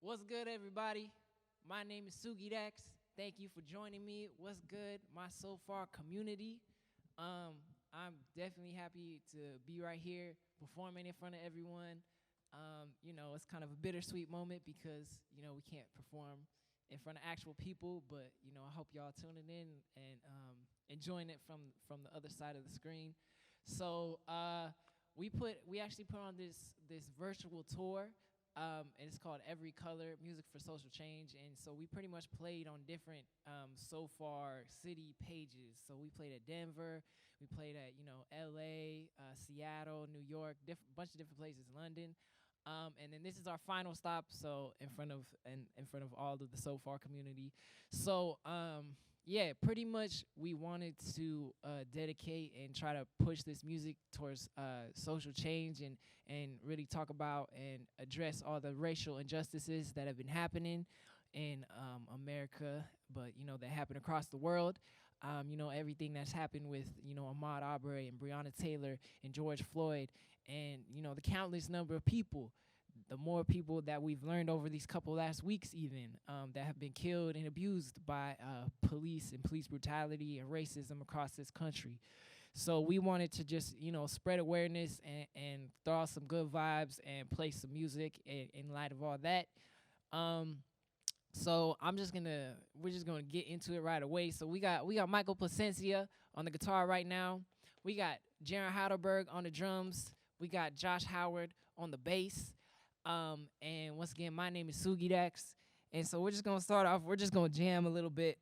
What's good, everybody? My name is Sugi Dakks. Thank you for joining me. What's good, my Sofar community? I'm definitely happy to be right here performing in front of everyone. It's kind of a bittersweet moment because, we can't perform in front of actual people, but, I hope y'all tuning in and enjoying it from the other side of the screen. So we actually put on this virtual tour. And it's called Every Color, Music for Social Change. And so we pretty much played on different Sofar city pages. So we played at Denver, we played at, LA, Seattle, New York, bunch of different places, London. And then this is our final stop, so in front of all of the Sofar community. So pretty much we wanted to dedicate and try to push this music towards social change and really talk about and address all the racial injustices that have been happening in America, but that happen across the world. Everything that's happened with Ahmaud Arbery and Breonna Taylor and George Floyd, and the countless number of people. The more people that we've learned over these couple last weeks even that have been killed and abused by police and police brutality and racism across this country. So we wanted to just, spread awareness and throw out some good vibes and play some music in light of all that. So we're just gonna get into it right away. So we got Michael Placencia on the guitar right now. We got Jaron Heidelberg on the drums. We got Josh Howard on the bass. And once again, my name is Sugi Dakks. And so we're just going to start off. We're just going to jam a little bit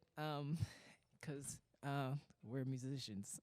because we're musicians.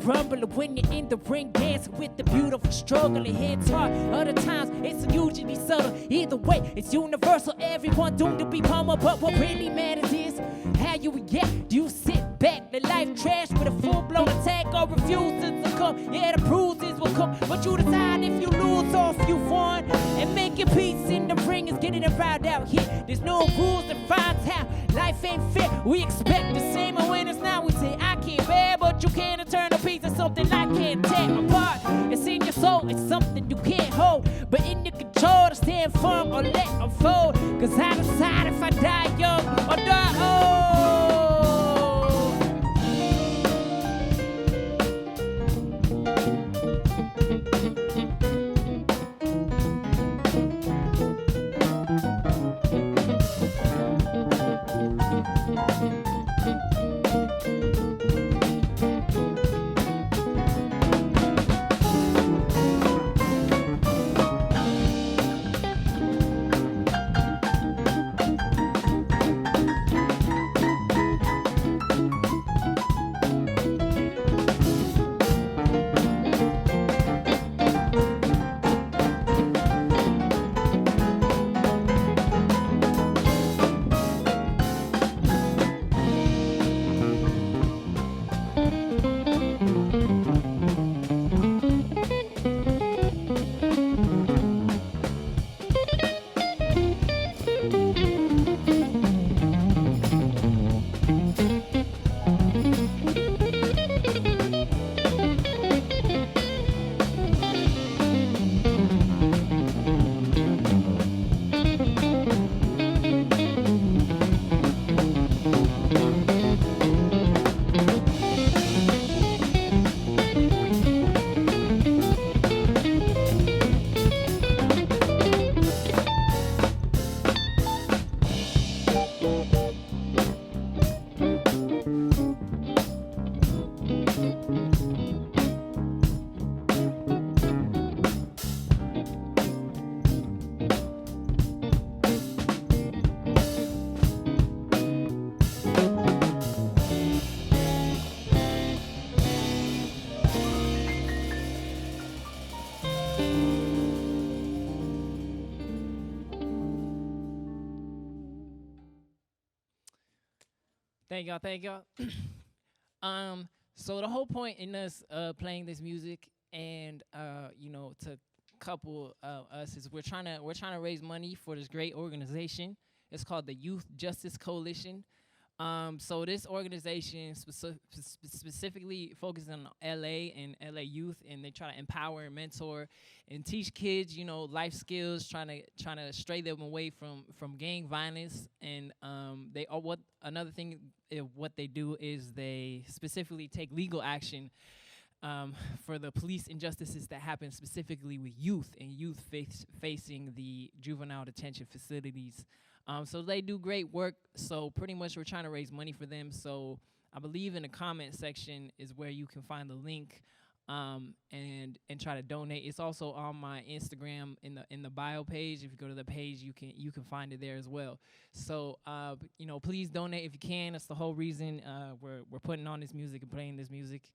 Rumbling when you're in the ring, dancing with the beautiful struggle. It hits hard. Other times it's usually subtle. Either way, it's universal. Everyone doomed to be pummeled, but what really matters is how you react. Do you sit back, let life trash with a full-blown attack, or refuse to succumb? Yeah, the bruises will come, but you decide if you lose or if you won. And making peace in the ring is getting around out here. There's no rules that finds how life ain't fair. We expect the same, and when it's not, we say I can't bear, but you can't turn a piece of something I can't tear apart. It's in your soul, it's something you can't hold, but in your control to stand firm or let unfold. Cause I decide if I die young or die old. Thank y'all. Thank y'all. So the whole point in us playing this music and to couple us is we're trying to raise money for this great organization. It's called the Youth Justice Coalition. So this organization specifically focuses on LA and LA youth, and they try to empower and mentor and teach kids, life skills, trying to stray them away from gang violence. And another thing what they do is they specifically take legal action for the police injustices that happen specifically with youth and youth facing the juvenile detention facilities. So they do great work. So pretty much we're trying to raise money for them. So I believe in the comment section is where you can find the link and try to donate. It's also on my Instagram in the bio page. If you go to the page, you can find it there as well. So please donate if you can. That's the whole reason we're putting on this music and playing this music.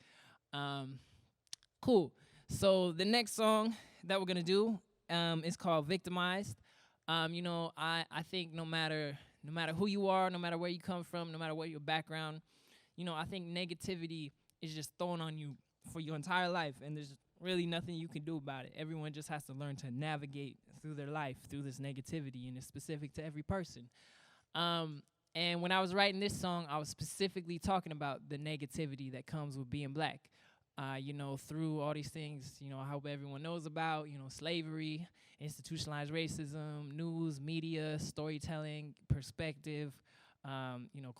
Cool. So the next song that we're gonna do is called "Victimized." I think no matter who you are, no matter where you come from, no matter what your background, I think negativity is just thrown on you for your entire life, and there's really nothing you can do about it. Everyone just has to learn to navigate through their life through this negativity, and it's specific to every person. And when I was writing this song, I was specifically talking about the negativity that comes with being black. Through all these things, I hope everyone knows about, slavery, institutionalized racism, news, media, storytelling, perspective,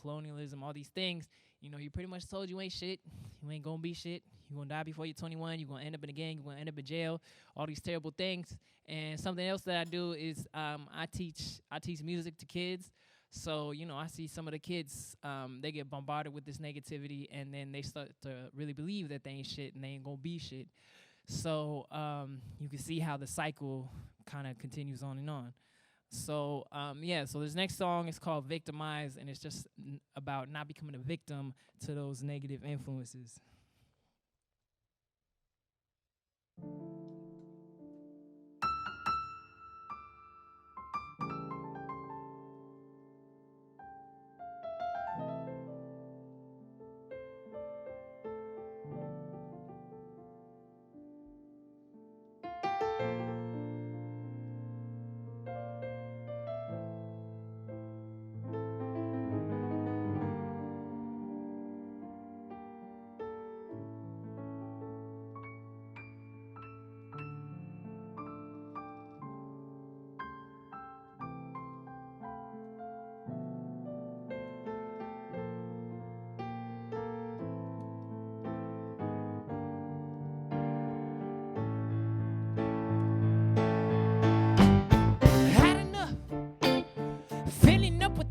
colonialism, all these things. You pretty much told you ain't shit. You ain't gonna be shit. You're gonna die before you're 21. You're gonna end up in a gang. You're gonna end up in jail. All these terrible things. And something else that I do is I teach music to kids. So, I see some of the kids, they get bombarded with this negativity, and then they start to really believe that they ain't shit and they ain't gonna be shit. So you can see how the cycle kind of continues on and on. So, so this next song is called Victimized, and it's just about not becoming a victim to those negative influences.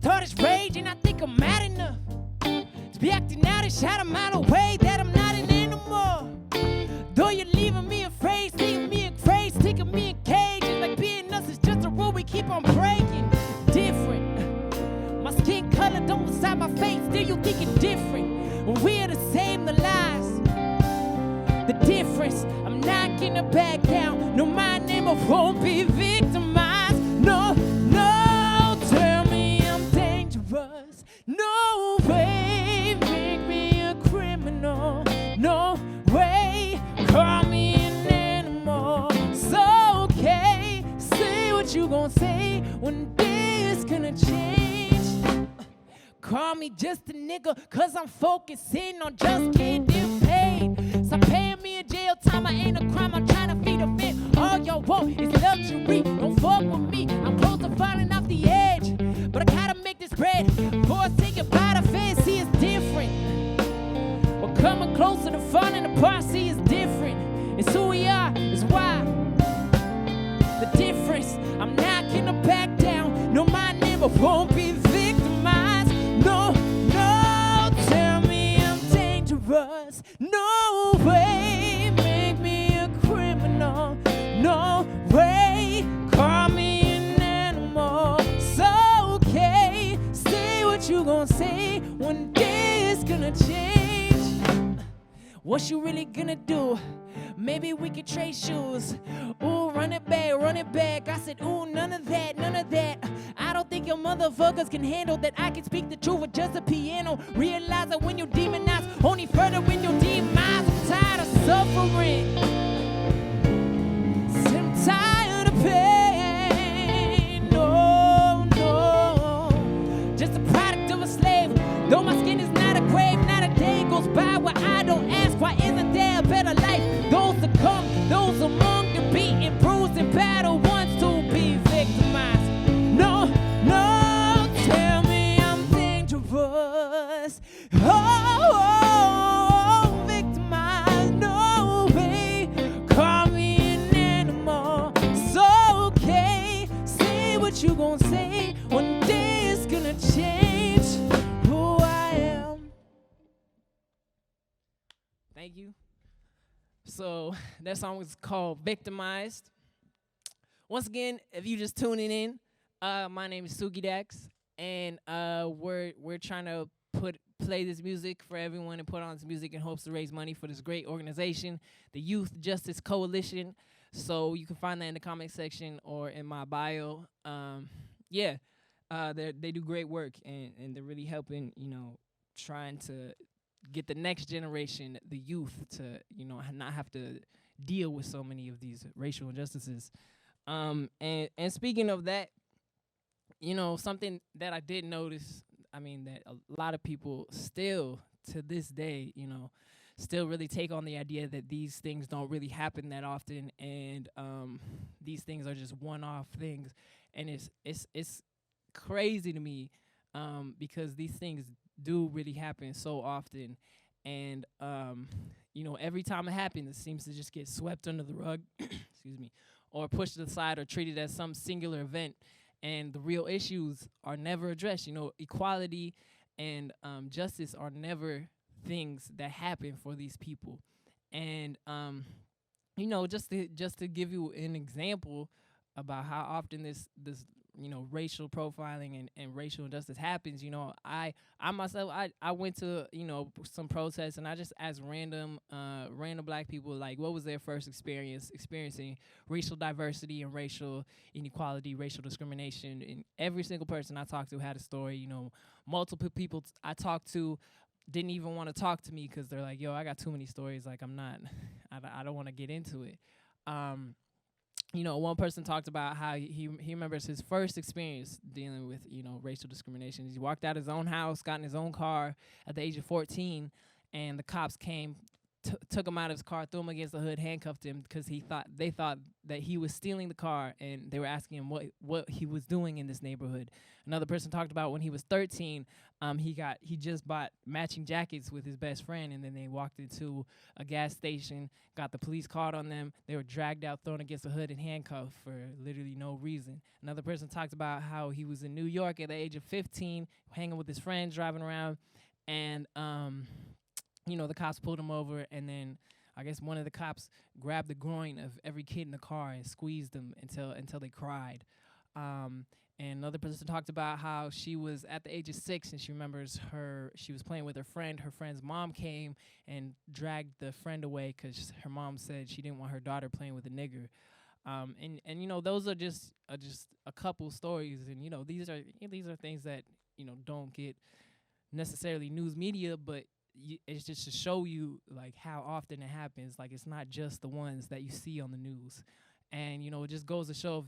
All this rage, and I think I'm mad enough to be acting out and shout a mile away that I'm not an animal. Though you're leaving me afraid, sticking me in craze, sticking me in cages, like being us is just a rule we keep on breaking. Different, my skin color don't decide my fate, still you thinking different. When we're the same, the lies, the difference. I'm not gonna back down. No, my name won't be victimized. No. No way, make me a criminal. No way, call me an animal. It's okay, say what you gon' say. One day it's gonna change. Call me just a nigga, cause I'm focusing on just getting paid. Stop paying me in jail time, I ain't a crime, I'm trying to feed a fit. All y'all want is luxury, don't fuck with me. I'm close to falling off the edge, but I gotta make this bread. Before I say goodbye to fancy, it's different. We're coming closer to falling apart, see it's different. It's who we are, it's why. The difference, I'm not gonna back down. No, my name won't be victimized. No, tell me I'm dangerous. No way, make me a criminal. No way, call me an animal. It's okay, say what you gon' say. One day it's gonna change. What you really gonna do? Maybe we could trade shoes. Ooh, run it back, run it back. I said, ooh, none of that, none of that. I don't think your motherfuckers can handle that. I can speak the truth with just a piano. Realize that when you demonize, only further when you demise. I'm tired of suffering. I'm tired of pain. No, no. Just a product of a slave. Though my skin is not a grave, not a day goes by where I don't ask, why isn't there a better life? Those to come, those among the beaten, bruised, and battle ones to be victimized. No, no, tell me I'm dangerous. Oh, victimized, no way. Call me an animal. It's okay. Say what you gon' say. One day it's gonna change who I am. Thank you. So that song was called Victimized. Once again, if you just tuning in, my name is Sugi Dakks, and we're trying to play this music for everyone and put on this music in hopes to raise money for this great organization, the Youth Justice Coalition. So you can find that in the comment section or in my bio. They do great work, and they're really helping, trying to get the next generation, the youth, to not have to deal with so many of these racial injustices. And speaking of that, something that I did notice, that a lot of people still to this day, still really take on the idea that these things don't really happen that often, and these things are just one-off things, and it's crazy to me, because these things do really happen so often, and every time it happens, it seems to just get swept under the rug, excuse me, or pushed aside or treated as some singular event, and the real issues are never addressed. Equality and justice are never things that happen for these people, and just to give you an example about how often this racial profiling and racial injustice happens. I myself, I went to, some protests, and I just asked random black people, like, what was their first experiencing racial diversity and racial inequality, racial discrimination. And every single person I talked to had a story. Multiple people I talked to didn't even want to talk to me because they're like, yo, I got too many stories. Like, I don't want to get into it. One person talked about how he remembers his first experience dealing with, racial discrimination. He walked out his own house, got in his own car at the age of 14, and the cops came, took him out of his car, threw him against the hood, handcuffed him because they thought that he was stealing the car, and they were asking him what he was doing in this neighborhood. Another person talked about when he was 13, he just bought matching jackets with his best friend, and then they walked into a gas station, got the police called on them. They were dragged out, thrown against the hood, and handcuffed for literally no reason. Another person talked about how he was in New York at the age of 15, hanging with his friends, driving around, and the cops pulled him over, and then I guess one of the cops grabbed the groin of every kid in the car and squeezed them until they cried. And another person talked about how she was at the age of 6, and she remembers she was playing with her friend. Her friend's mom came and dragged the friend away because her mom said she didn't want her daughter playing with a nigger. And those are just a couple stories, and these are things that don't get necessarily news media, but it's just to show you like how often it happens. Like, it's not just the ones that you see on the news. And it just goes to show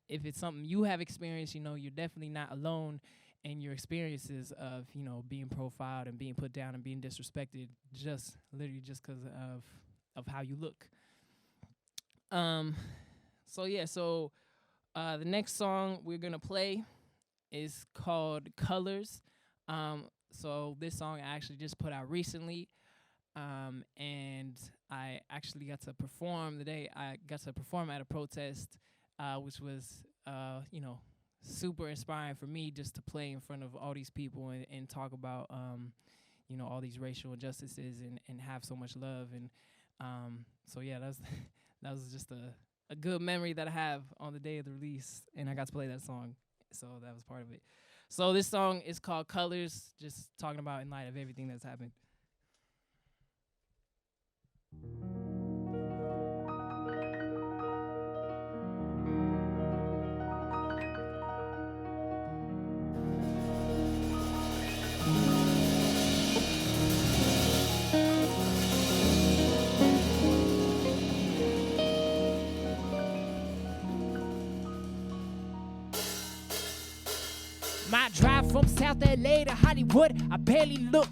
if it's something you have experienced, you're definitely not alone in your experiences of being profiled and being put down and being disrespected, literally just because of how you look. So the next song we're gonna play is called Colors. So this song I actually just put out recently, and I actually got to perform the day I got to perform at a protest, which was, super inspiring for me just to play in front of all these people and talk about, all these racial injustices and have so much love. And that was just a good memory that I have on the day of the release, and I got to play that song, so that was part of it. So this song is called Colors, just talking about in light of everything that's happened. South LA to Hollywood, I barely look.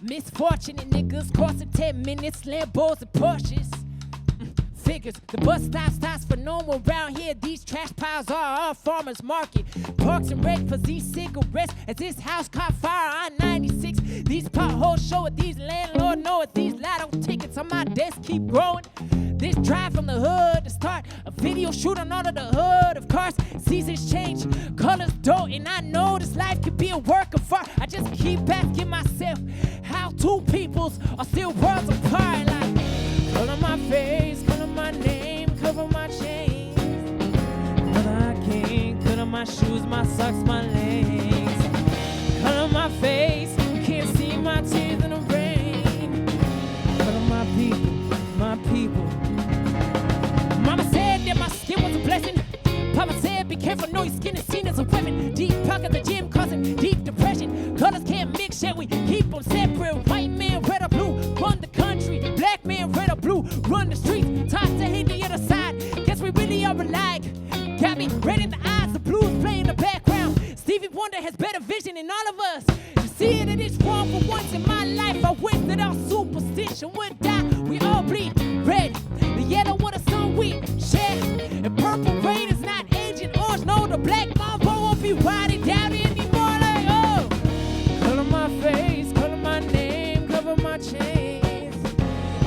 Misfortunate niggas costing 10 minutes, Lambos and Porsches. Figures, the bus stops for no one around here. These trash piles are our farmers market. Parks and rec for these cigarettes. As this house caught fire on 96. These potholes show it, these landlords know it. These lotto tickets on my desk keep growing. This drive from the hood to start a video shoot on all of the hood of cars. Seasons change, colors don't, and I know this life could be a work of art. I just keep asking myself how two peoples are still worlds apart. Like, color my face, color my name, cover my chains. Color I can't, color my shoes, my socks, my legs. Color my face, you can't see my tears in the rain. Color my people, my people. Mama said that my skin was a blessing. Papa said be careful, no, your skin is seen as a weapon. Deep talk at the gym causing deep depression. Colors can't mix, yet we keep them separate. White man, red or blue, run the country. Black man, red or blue, run the streets. Toss to hate the other side, guess we really are alike. Got me red in the eyes, the blues play in the background. Stevie Wonder has better vision than all of us. To see that it's wrong for once in my life, I wish that our superstition would die. We all bleed red, the yellow with the sun we share. And purple rain is not agent orange, no, the black mamba won't be riding down anymore. Like, oh, color my face, color my name, cover my chains.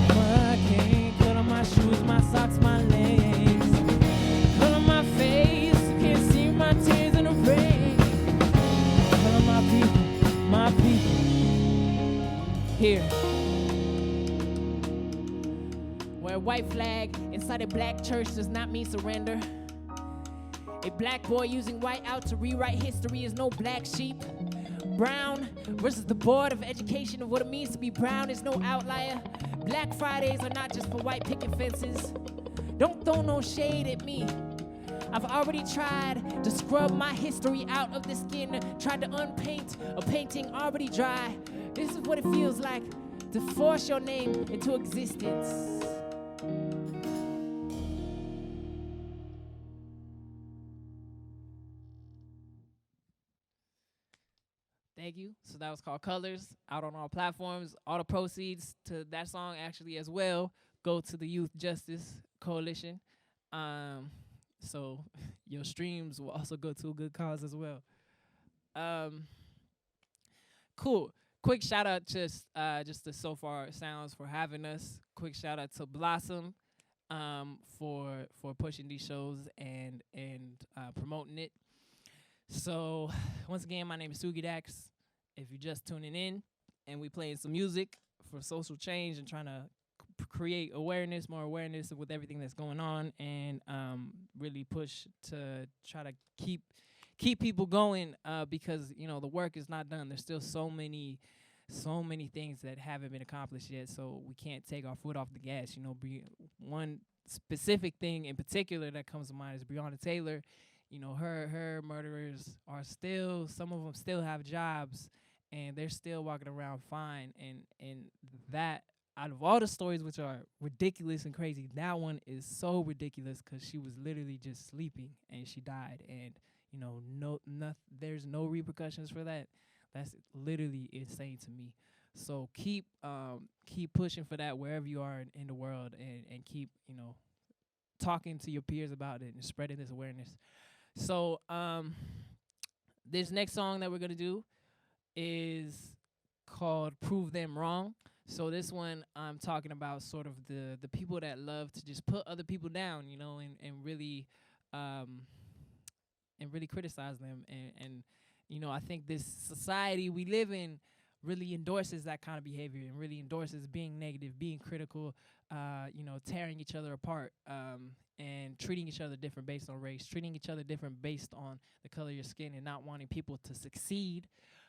Color I can't, color my shoes, my socks, my legs. Color my face, you can't see my tears in the rain. Color my people, here. Wear a white flag inside a black church does not mean surrender. A black boy using white out to rewrite history is no black sheep. Brown versus the Board of Education of what it means to be brown is no outlier. Black Fridays are not just for white picket fences. Don't throw no shade at me. I've already tried to scrub my history out of the skin, tried to unpaint a painting already dry. This is what it feels like to force your name into existence. Thank you. So that was called Colors, out on all platforms. All the proceeds to that song actually as well go to the Youth Justice Coalition. So your streams will also go to a good cause as well. Cool. Quick shout out just to Sofar Sounds for having us. Quick shout out to Blossom for pushing these shows and promoting it. So once again, my name is Sugi Dakks. If you're just tuning in, and we playing some music for social change and trying to create awareness, more awareness with everything that's going on, and really push to try to keep people going because the work is not done. There's still so many things that haven't been accomplished yet, so we can't take our foot off the gas. One specific thing in particular that comes to mind is Breonna Taylor. Her murderers are still, some of them still have jobs, and they're still walking around fine. And that, out of all the stories which are ridiculous and crazy, that one is so ridiculous because she was literally just sleeping and she died. And there's no repercussions for that. That's literally insane to me. So keep pushing for that wherever you are in the world, and keep talking to your peers about it and spreading this awareness. So this next song that we're gonna do is called "Prove Them Wrong." So this one I'm talking about sort of the people that love to just put other people down, and really criticize them. And I think this society we live in really endorses that kind of behavior and really endorses being negative, being critical, tearing each other apart, and treating each other different based on race, treating each other different based on the color of your skin, and not wanting people to succeed.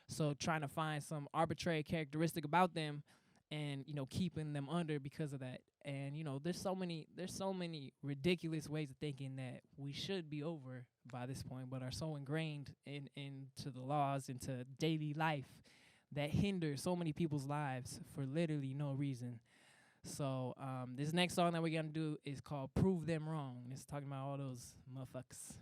So trying to find some arbitrary characteristic about them and, keeping them under because of that. And, there's so many ridiculous ways of thinking that we should be over by this point, but are so ingrained into the laws, into daily life, that hinder so many people's lives for literally no reason. So this next song that we're going to do is called "Prove Them Wrong." It's talking about all those motherfuckers.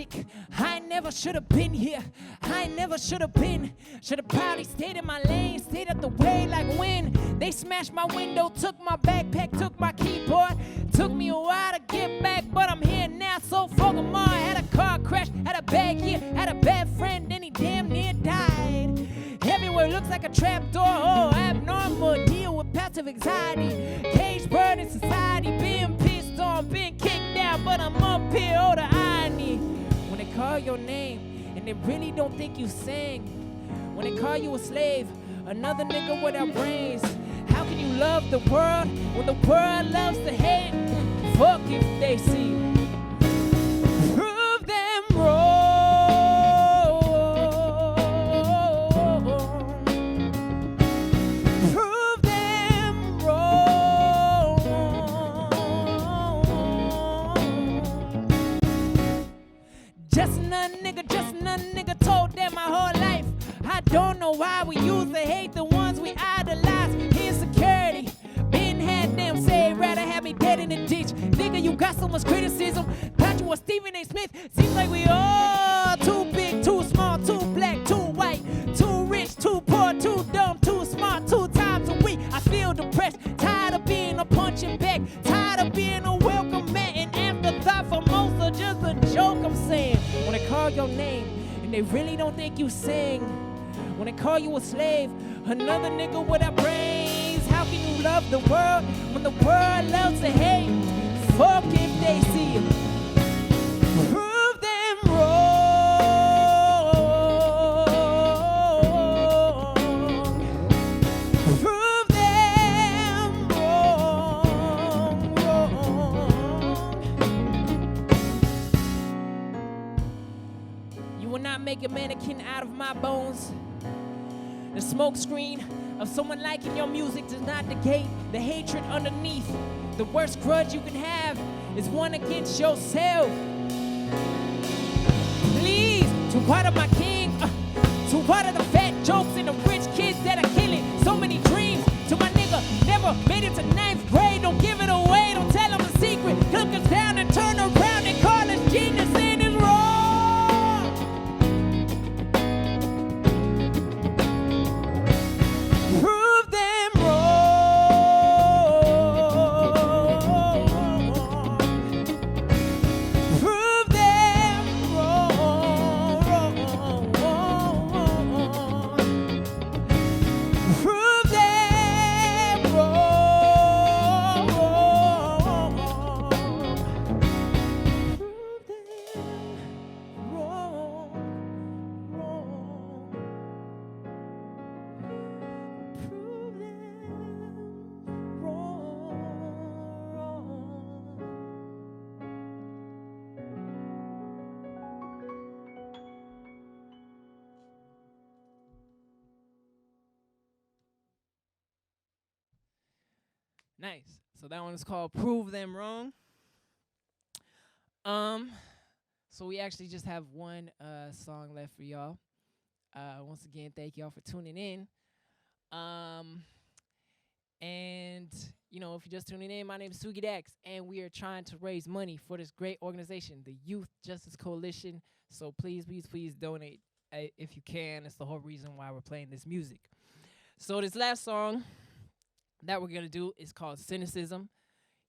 realistic. I never should have been here. I never should have been. Should have probably stayed in my lane, stayed out the way like when they smashed my window, took my backpack, took my keyboard. Took me a while to get back, but I'm here now, so fucking more. Had a car crash, had a bad year, had a bad friend, then he damn near died. Everywhere looks like a trapdoor, oh, abnormal. Deal with passive anxiety, cage bird in society, being pissed on, being kicked down, but I'm up here, oh, the irony. When they call your name, and they really don't think you sing. When they call you a slave, another nigga without brains. How can you love the world when the world loves to hate? Fuck if they see. Prove them wrong. Prove them wrong. Just another nigga told them my whole life. I don't know why we used to hate the ones we idolize. Insecurity, been had them say rather have me dead in the ditch. Nigga, you got so much criticism. Thought you was Stephen A. Smith. Seems like we all too big, too small, too black, too white, too rich, too poor, too dumb, too smart, 2 times a week. I feel depressed, tired of being a punching bag, tired of being a welcome mat, and afterthought for most of just a joke I'm saying. When they call your name and they really don't think you sing. When they call you a slave, another nigga without brains. How can you love the world when the world loves to hate? Fuck if they see you. Prove them wrong. Prove them wrong. You will not make a mannequin out of my bones. The smoke screen of someone liking your music does not negate the hatred underneath. The worst grudge you can have is one against yourself. Please, to what of my king? To what of the fat jokes and the rich kids that are killing so many dreams? To my nigga, never made it to 9th grade. Don't give it away, don't tell him a secret. Look us down and turn around and call us genius and it's wrong. Nice. So that one is called Prove Them Wrong. So we actually just have one song left for y'all. Once again, thank y'all for tuning in. And you know, if you're just tuning in, my name is Sugi Dakks, and we are trying to raise money for this great organization, the Youth Justice Coalition. So please, please, please donate if you can. It's the whole reason why we're playing this music. So this last song that we're gonna do is called Cynicism.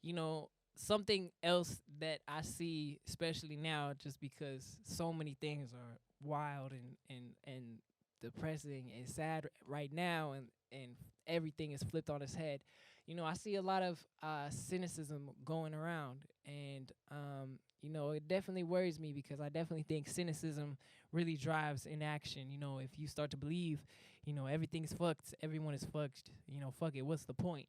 You know, something else that I see, especially now, just because so many things are wild and depressing and sad right now, and everything is flipped on its head. You know, I see a lot of cynicism going around, and you know, it definitely worries me because I definitely think cynicism really drives inaction. You know, if you start to believe, you know, everything's fucked, everyone is fucked, you know, fuck it, what's the point?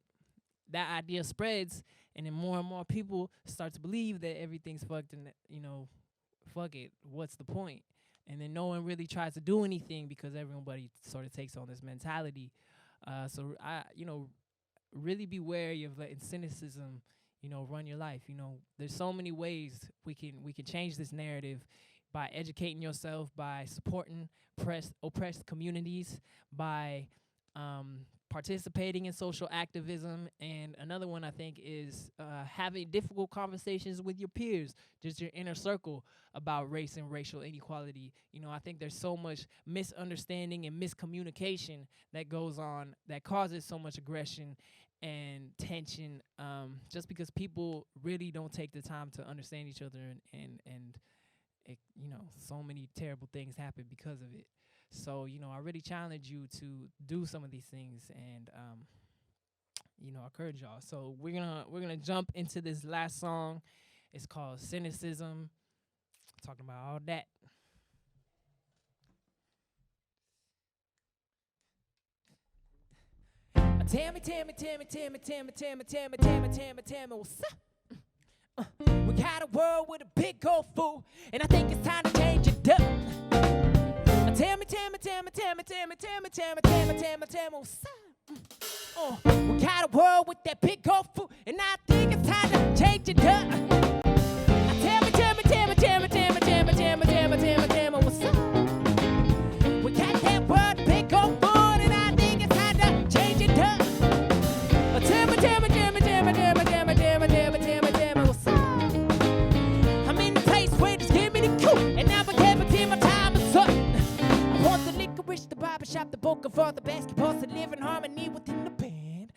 That idea spreads, and then more and more people start to believe that everything's fucked, and, you know, fuck it, what's the point? And then no one really tries to do anything because everybody sort of takes on this mentality. So you know, really be wary of letting cynicism, you know, run your life. You know, there's so many ways we can change this narrative by educating yourself, by supporting oppressed communities, by participating in social activism, and another one I think is having difficult conversations with your peers, just your inner circle, about race and racial inequality. I think there's so much misunderstanding and miscommunication that goes on that causes so much aggression and tension, just because people really don't take the time to understand each other, and it, so many terrible things happen because of it. So, I really challenge you to do some of these things, and I encourage y'all. So we're gonna jump into this last song. It's called Cynicism. Talking about all that. Tammy, what's up? We got a world with a big old fool, and I think it's time to change it up. Tammy, what's up? We got a world with that big old fool, and I think it's time to change it up. What's up? We got that world, big old fool, and I think it's time to change it up. What's up? I'm in the place where just give me the coup, and now I can't pretend my time is up. I want the licorice, the barbershop, the book of all the basketballs to live in harmony within the band.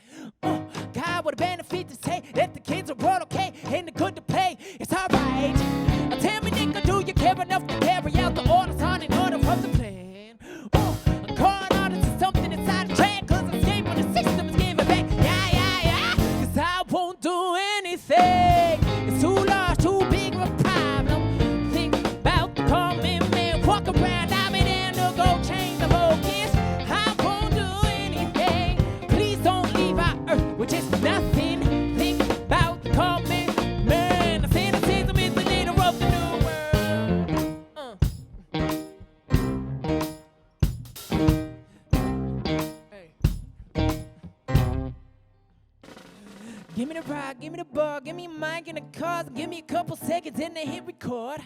God, what a benefit to say that the kids are all okay and the good to pay. It's alright. Tell me, nigga, do you care enough to carry out the orders on in order from the plan? A card orders is something inside the track, cause escape when the system is giving back. Yeah. Cause I won't do anything. It's too large, too big of a problem. Think about the common man, walk around, I'm in there to go change the focus. I won't do anything. Please don't leave our earth with just nothing. Think about the common man. The cynicism is the leader of the new world. Hey. Give me the rock, give me the ball, give me a mic and a cause, give me a couple seconds and then hit record.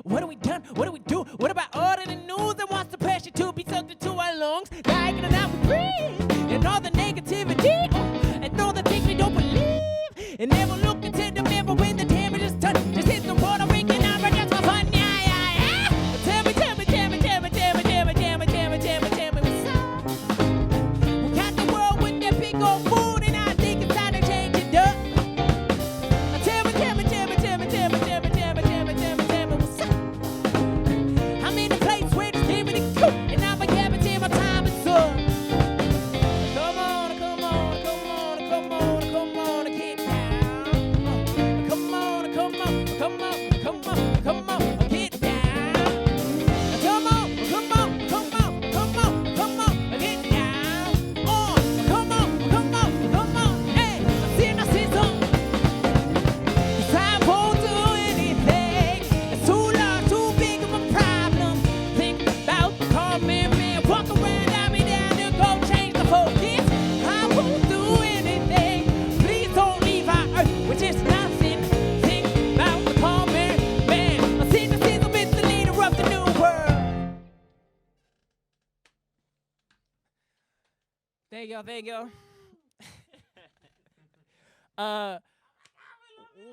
What have we done? What do we do? What about all of the news that wants the pressure to be sucked into our lungs? Like it or not, we breathe. And all the negativity, and all the things we don't believe. And never look into the mirror when the damage is done. Just hit the water, ringing out, right, that's my fun. Yeah. Tell me, what's up? We got the world with that big old food, and I think it's time to change it up. Tell me, what's up? I'm in a place where it's giving it cool, and I'm a guarantee my time is up. Come on, get down. Come on, get down. Come on, get down. Hey, cynicism. 'Cause I won't do anything. It's too large, too big of a problem. Think about the common man. Walk around, I'll be down to go change the focus. I won't do anything. Please don't leave our earth with just nothing. Think about the common man. Cynicism is the leader of the new world. Thank y'all.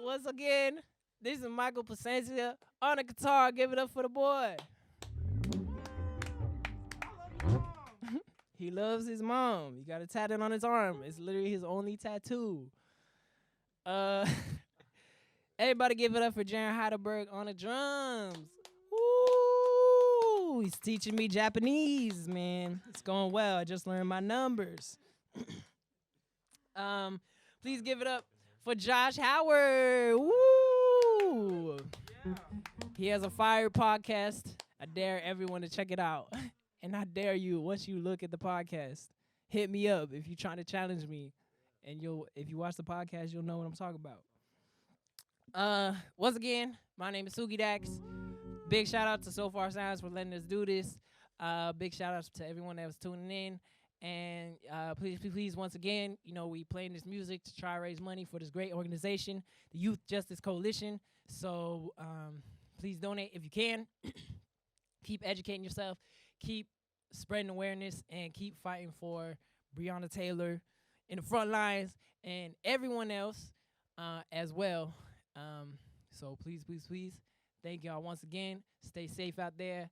Once again, this is Michael Placencia on the guitar. Give it up for the boy. He loves his mom. He got it tatted on his arm. It's literally his only tattoo. Everybody give it up for Jaron Heidelberg on the drums. Woo! He's teaching me Japanese, man. It's going well. I just learned my numbers. Please give it up for Josh Howard. Woo! He has a fire podcast. I dare everyone to check it out. And I dare you, once you look at the podcast, hit me up if you're trying to challenge me. And if you watch the podcast, you'll know what I'm talking about. Once again, my name is Sugi Dakks. Big shout out to Sofar Sounds for letting us do this. Big shout out to everyone that was tuning in. And please, once again, we playing this music to try to raise money for this great organization, the Youth Justice Coalition. So please donate if you can. Keep educating yourself. Keep spreading awareness and keep fighting for Breonna Taylor in the front lines, and everyone else as well. So please, please, please, thank y'all once again. Stay safe out there.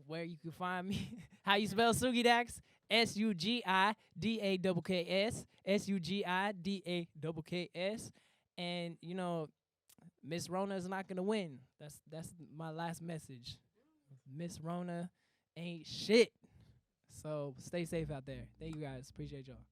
Where you can find me, how you spell Sugi Dakks? SUGIDAKKS. SUGIDAKKS. And you know, Miss Rona is not gonna win. That's my last message. Miss Rona ain't shit. So stay safe out there. Thank you guys. Appreciate y'all.